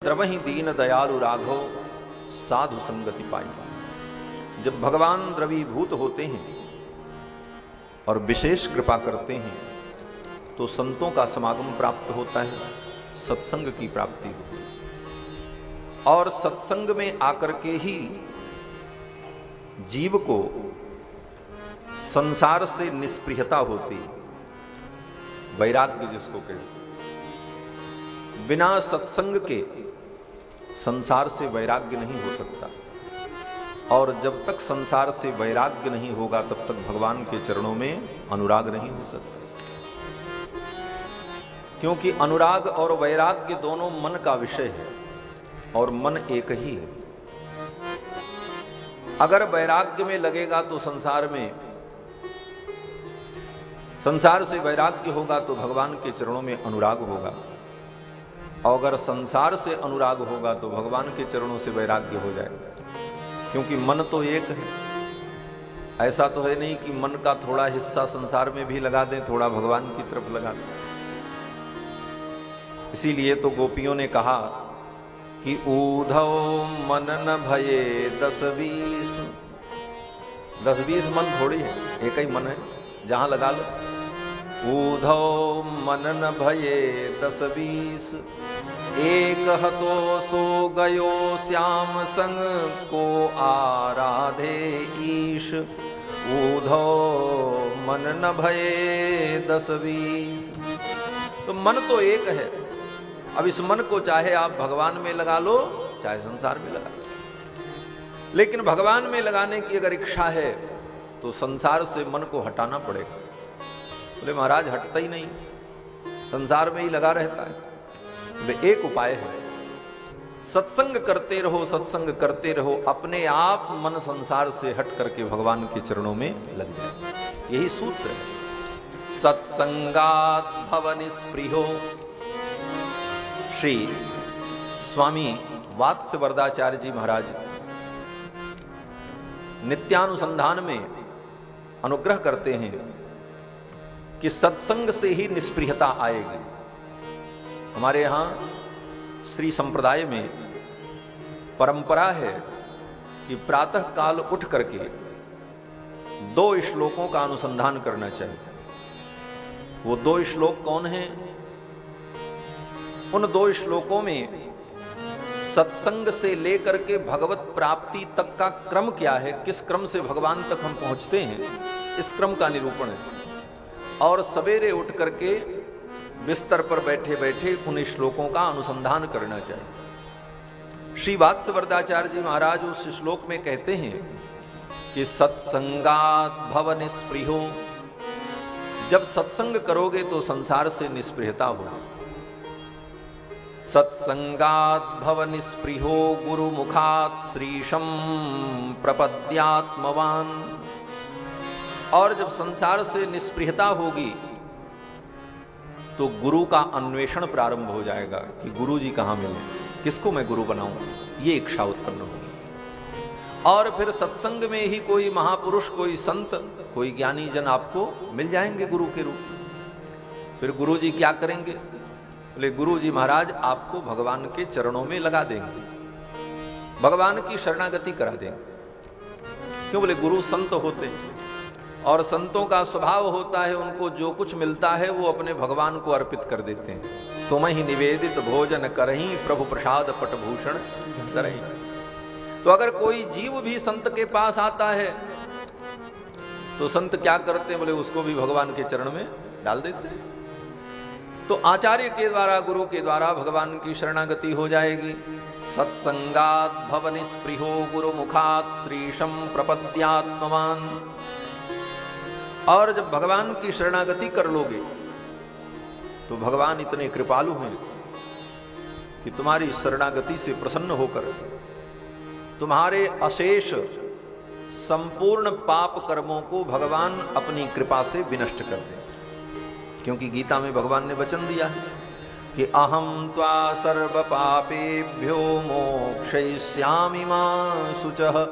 द्रवहि दीन दयालु राघव साधु संगति पाई। जब भगवान द्रवीभूत होते हैं और विशेष कृपा करते हैं तो संतों का समागम प्राप्त होता है, सत्संग की प्राप्ति होती है। और सत्संग में आकर के ही जीव को संसार से निष्प्रियता होती, वैराग्य जिसको कहते। बिना सत्संग के संसार से वैराग्य नहीं हो सकता, और जब तक संसार से वैराग्य नहीं होगा तब तक भगवान के चरणों में अनुराग नहीं हो सकता। क्योंकि अनुराग और वैराग्य दोनों मन का विषय है और मन एक ही है। अगर वैराग्य में लगेगा तो संसार से वैराग्य होगा तो भगवान के चरणों में अनुराग होगा, और अगर संसार से अनुराग होगा तो भगवान के चरणों से वैराग्य हो जाएगा। क्योंकि मन तो एक है, ऐसा तो है नहीं कि मन का थोड़ा हिस्सा संसार में भी लगा दें, थोड़ा भगवान की तरफ लगा दें। इसीलिए तो गोपियों ने कहा कि ऊधव मन न भये 10-20 मन थोड़ी है, एक ही मन है, जहां लगा लो। ऊधव मन न भये 10-20, एक हतो सो गयो श्याम संग को आराधे ईश। ऊधव मन न भये 10-20। तो मन तो एक है। अब इस मन को चाहे आप भगवान में लगा लो चाहे संसार में लगा लो, लेकिन भगवान में लगाने की अगर इच्छा है तो संसार से मन को हटाना पड़ेगा। बोले महाराज हटता ही नहीं, संसार में ही लगा रहता है। बोले एक उपाय है, सत्संग करते रहो, सत्संग करते रहो, अपने आप मन संसार से हट करके भगवान के चरणों में लग जाए। यही सूत्र है। सत्संगात भव निस्पृहो। श्री स्वामी वात्स्य वरदाचार्य जी महाराज नित्यानुसंधान में अनुग्रह करते हैं कि सत्संग से ही निष्प्रियता आएगी। हमारे यहां श्री संप्रदाय में परंपरा है कि प्रातः काल उठ करके 2 श्लोकों का अनुसंधान करना चाहिए। वो 2 श्लोक कौन हैं? उन 2 श्लोकों में सत्संग से लेकर के भगवत प्राप्ति तक का क्रम क्या है, किस क्रम से भगवान तक हम पहुंचते हैं, इस क्रम का निरूपण है। और सवेरे उठ करके बिस्तर पर बैठे बैठे उन श्लोकों का अनुसंधान करना चाहिए। श्री वात्स्य वरदाचार्य जी महाराज उस श्लोक में कहते हैं कि सत्संगात भव निस्पृहो। जब सत्संग करोगे तो संसार से निष्प्रियता होगी। सत्संगात भव निस्पृहो गुरु मुखात श्रीशम प्रपद्यात्मवान। और जब संसार से निष्प्रियता होगी तो गुरु का अन्वेषण प्रारंभ हो जाएगा कि गुरु जी कहां मिले, किसको मैं गुरु बनाऊं, ये इच्छा उत्पन्न होगी। और फिर सत्संग में ही कोई महापुरुष, कोई संत, कोई ज्ञानी जन आपको मिल जाएंगे गुरु के रूप में। फिर गुरु जी क्या करेंगे? बोले गुरु जी महाराज आपको भगवान के चरणों में लगा देंगे, भगवान की शरणागति करा देंगे। क्यों? बोले गुरु संत होते हैं और संतों का स्वभाव होता है उनको जो कुछ मिलता है वो अपने भगवान को अर्पित कर देते हैं। तुम ही निवेदित भोजन करही प्रभु प्रसाद पटभूषण करही। तो अगर कोई जीव भी संत के पास आता है तो संत क्या करते हैं? बोले उसको भी भगवान के चरण में डाल देते हैं। तो आचार्य के द्वारा, गुरु के द्वारा भगवान की शरणागति हो जाएगी। सत्संगात भव निस्पृहो गुरु मुखात श्रीशम प्रपद्यात्मवान। और जब भगवान की शरणागति कर लोगे तो भगवान इतने कृपालु हैं कि तुम्हारी शरणागति से प्रसन्न होकर तुम्हारे अशेष संपूर्ण पाप कर्मों को भगवान अपनी कृपा से विनष्ट कर दें। क्योंकि गीता में भगवान ने वचन दिया है कि अहम त्वा सर्व पापेभ्यो मोक्षयिष्यामि मा शुचः।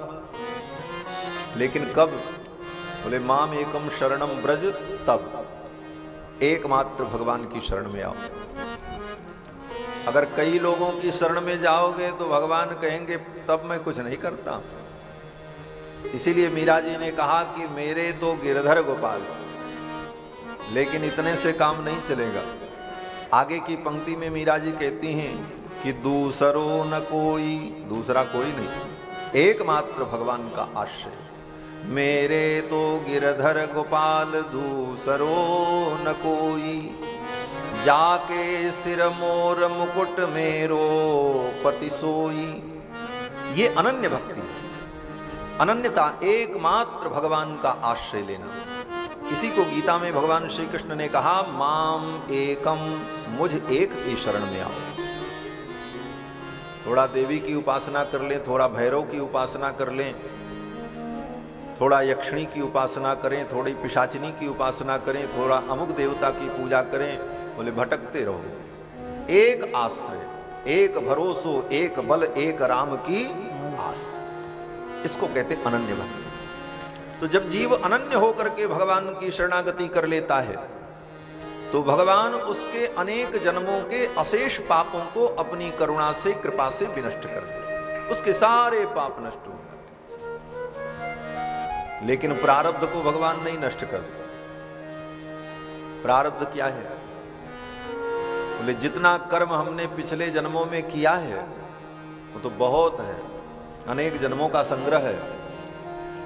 लेकिन कब? बोले माम एकम शरणम ब्रज। तब एकमात्र भगवान की शरण में आओ। अगर कई लोगों की शरण में जाओगे तो भगवान कहेंगे तब मैं कुछ नहीं करता। इसीलिए मीरा जी ने कहा कि मेरे तो गिरधर गोपाल, लेकिन इतने से काम नहीं चलेगा। आगे की पंक्ति में मीरा जी कहती हैं कि दूसरो न कोई, दूसरा कोई नहीं, एकमात्र भगवान का आश्रय। मेरे तो गिरधर गोपाल दूसरो न कोई, जाके सिर मोर मुकुट मेरो पति सोई। ये अनन्य भक्ति, अनन्यता, एकमात्र भगवान का आश्रय लेना। इसी को गीता में भगवान श्री कृष्ण ने कहा, माम एकम, मुझ एक की शरण में आओ। थोड़ा देवी की उपासना कर लें, थोड़ा भैरव की उपासना कर लें, थोड़ा यक्षिणी की उपासना करें, थोड़ी पिशाचिनी की उपासना करें, थोड़ा अमुक देवता की पूजा करें, बोले भटकते रहो। एक आश्रय, एक भरोसो, एक बल, एक राम की आस, इसको कहते अनन्य भक्ति। तो जब जीव अनन्य होकर के भगवान की शरणागति कर लेता है तो भगवान उसके अनेक जन्मों के अशेष पापों को अपनी करुणा से, कृपा से विनष्ट कर देते, उसके सारे पाप नष्ट हो जाते। लेकिन प्रारब्ध को भगवान नहीं नष्ट करते। प्रारब्ध क्या है? बोले जितना कर्म हमने पिछले जन्मों में किया है वो तो बहुत है, अनेक जन्मों का संग्रह है,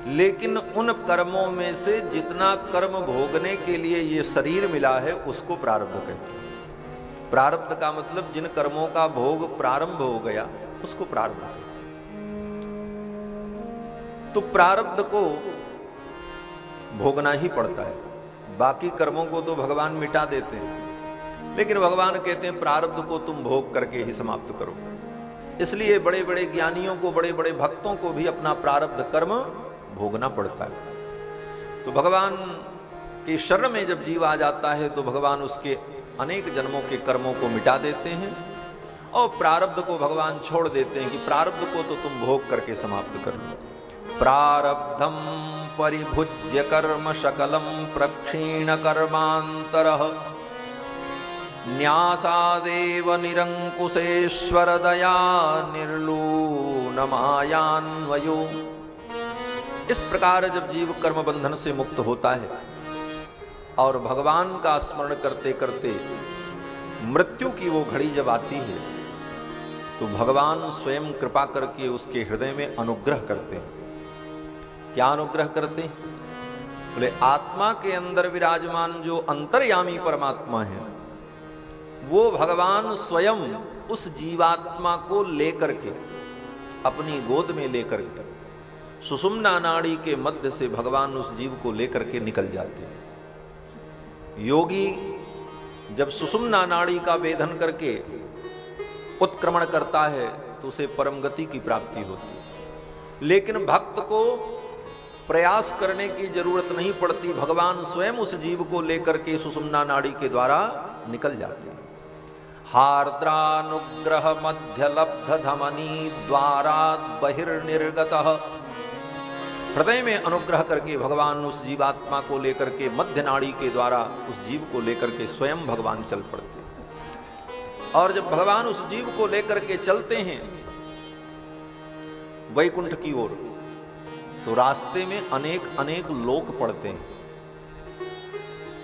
लेकिन उन कर्मों में से जितना कर्म भोगने के लिए ये शरीर मिला है उसको प्रारब्ध कहते हैं। प्रारब्ध का मतलब जिन कर्मों का भोग प्रारंभ हो गया उसको प्रारब्ध कहते हैं। तो प्रारब्ध को भोगना ही पड़ता है, बाकी कर्मों को तो भगवान मिटा देते हैं, लेकिन भगवान कहते हैं प्रारब्ध को तुम भोग करके ही समाप्त करो। इसलिए बड़े बड़े ज्ञानियों को, बड़े बड़े भक्तों को भी अपना प्रारब्ध कर्म भोगना पड़ता है। तो भगवान की शरण में जब जीव आ जाता है तो भगवान उसके अनेक जन्मों के कर्मों को मिटा देते हैं और प्रारब्ध को भगवान छोड़ देते हैं कि प्रारब्ध को तो तुम भोग करके समाप्त कर लो। प्रारब्धम परिभुज्य कर्म शकलम प्रक्षीण कर्मांतरः, न्यासादेव निरंकुशेश्वर दया निर्लून मायान्वयो। इस प्रकार जब जीव कर्म बंधन से मुक्त होता है और भगवान का स्मरण करते करते मृत्यु की वो घड़ी जब आती है तो भगवान स्वयं कृपा करके उसके हृदय में अनुग्रह करते हैं। क्या अनुग्रह करते हैं? बोले आत्मा के अंदर विराजमान जो अंतर्यामी परमात्मा है वो भगवान स्वयं उस जीवात्मा को लेकर के, अपनी गोद में लेकर के सुषुम्ना नाड़ी के मध्य से भगवान उस जीव को लेकर के निकल जाते हैं। योगी जब सुषुम्ना नाड़ी का वेधन करके उत्क्रमण करता है तो उसे परम गति की प्राप्ति होती है, लेकिन भक्त को प्रयास करने की जरूरत नहीं पड़ती, भगवान स्वयं उस जीव को लेकर के सुषुम्ना नाड़ी के द्वारा निकल जाते हैं। हार्द्रानुग्रह मध्य लब्ध धमनी द्वारा बहिर्निर्गतः, हृदय में अनुग्रह करके भगवान उस जीवात्मा को लेकर के मध्य नाड़ी के द्वारा उस जीव को लेकर के स्वयं भगवान चल पड़ते हैं। और जब भगवान उस जीव को लेकर के चलते हैं वैकुंठ की ओर तो रास्ते में अनेक अनेक लोक पड़ते हैं,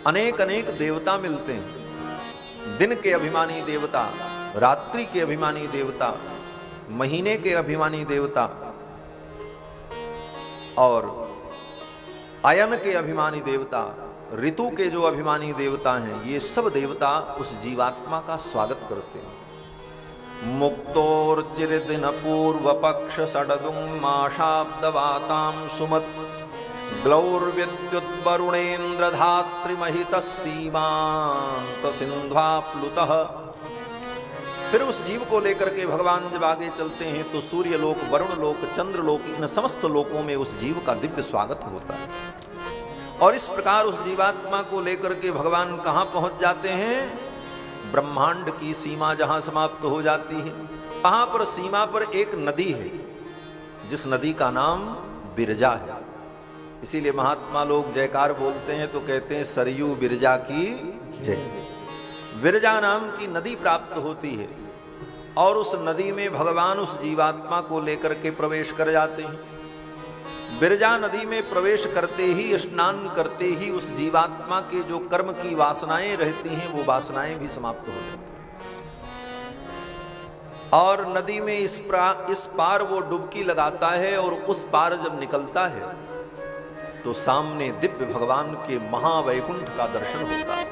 अनेक अनेक देवता मिलते हैं। दिन के अभिमानी देवता, रात्रि के अभिमानी देवता, महीने के अभिमानी देवता और अयन के अभिमानी देवता, ऋतु के जो अभिमानी देवता हैं, ये सब देवता उस जीवात्मा का स्वागत करते हैं। मुक्तोर्चिरदिन पूर्व पक्ष षडदुमाशाब्दवातां सुमत ग्लौर्विद्युद्वरुणेन्द्र धात्रिमहित सीमांत सिंध्वा प्लुतः। फिर उस जीव को लेकर के भगवान जब आगे चलते हैं तो सूर्य लोक, वरुण लोक, चंद्र लोक, इन समस्त लोकों में उस जीव का दिव्य स्वागत होता है। और इस प्रकार उस जीवात्मा को लेकर के भगवान कहां पहुंच जाते हैं? ब्रह्मांड की सीमा जहां समाप्त हो जाती है, वहां पर सीमा पर एक नदी है जिस नदी का नाम बिरजा है। इसीलिए महात्मा लोग जयकार बोलते हैं तो कहते हैं सरयू बिरजा की जय। विरजा नाम की नदी प्राप्त होती है और उस नदी में भगवान उस जीवात्मा को लेकर के प्रवेश कर जाते हैं। बिरजा नदी में प्रवेश करते ही, स्नान करते ही उस जीवात्मा के जो कर्म की वासनाएं रहती हैं वो वासनाएं भी समाप्त हो जाती हैं। और नदी में इस पार वो डुबकी लगाता है और उस पार जब निकलता है तो सामने दिव्य भगवान के महावैकुंठ का दर्शन होता है।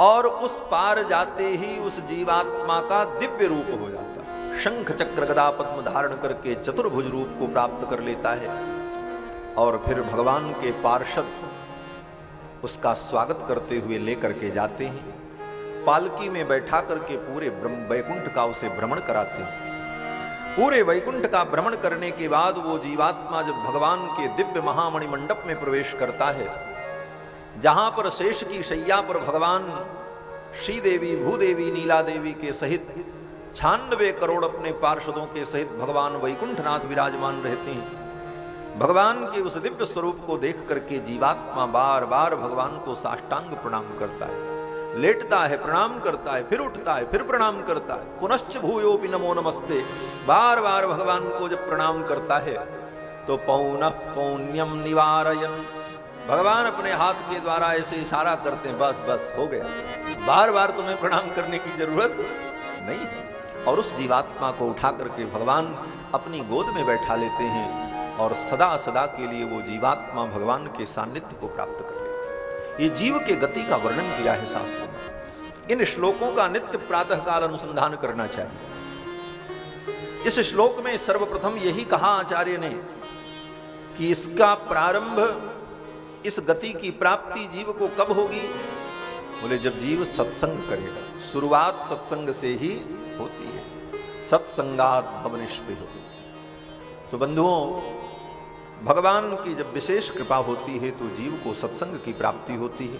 और उस पार जाते ही उस जीवात्मा का दिव्य रूप हो जाता है। शंख चक्र गदा पद्म धारण करके चतुर्भुज रूप को प्राप्त कर लेता है। और फिर भगवान के पार्षद उसका स्वागत करते हुए लेकर के जाते हैं, पालकी में बैठा करके पूरे वैकुंठ का उसे भ्रमण कराते हैं। पूरे वैकुंठ का भ्रमण करने के बाद वो जीवात्मा जब भगवान के दिव्य महामणि मंडप में प्रवेश करता है, जहां पर शेष की शैया पर भगवान श्रीदेवी, भूदेवी, नीला देवी के सहित 96 करोड़ अपने पार्षदों के सहित भगवान वैकुंठनाथ विराजमान रहते हैं। भगवान के उस दिव्य स्वरूप को देख करके जीवात्मा बार बार भगवान को साष्टांग प्रणाम करता है, लेटता है, प्रणाम करता है, फिर उठता है, फिर प्रणाम करता है, पुनश्च भूयोपि नमो नमस्ते। बार बार भगवान को जब प्रणाम करता है तो पौनः पौन्यम निवारयन्, भगवान अपने हाथ के द्वारा ऐसे इशारा करते हैं, बस बस हो गया, बार बार तुम्हें प्रणाम करने की जरूरत नहीं है। और उस जीवात्मा को उठा करके भगवान अपनी गोद में बैठा लेते हैं और सदा सदा के लिए वो जीवात्मा भगवान के सान्निध्य को प्राप्त कर लेते हैं। ये जीव के गति का वर्णन किया है शास्त्रों में। इन श्लोकों का नित्य प्रातः काल अनुसंधान करना चाहिए। इस श्लोक में सर्वप्रथम यही कहा आचार्य ने कि इसका प्रारंभ, इस गति की प्राप्ति जीव को कब होगी? बोले जब जीव सत्संग करेगा। शुरुआत सत्संग से ही होती है, सत्संगात भवनिष्पि हो। तो बंधुओं, भगवान की जब विशेष कृपा होती है तो जीव को सत्संग की प्राप्ति होती है।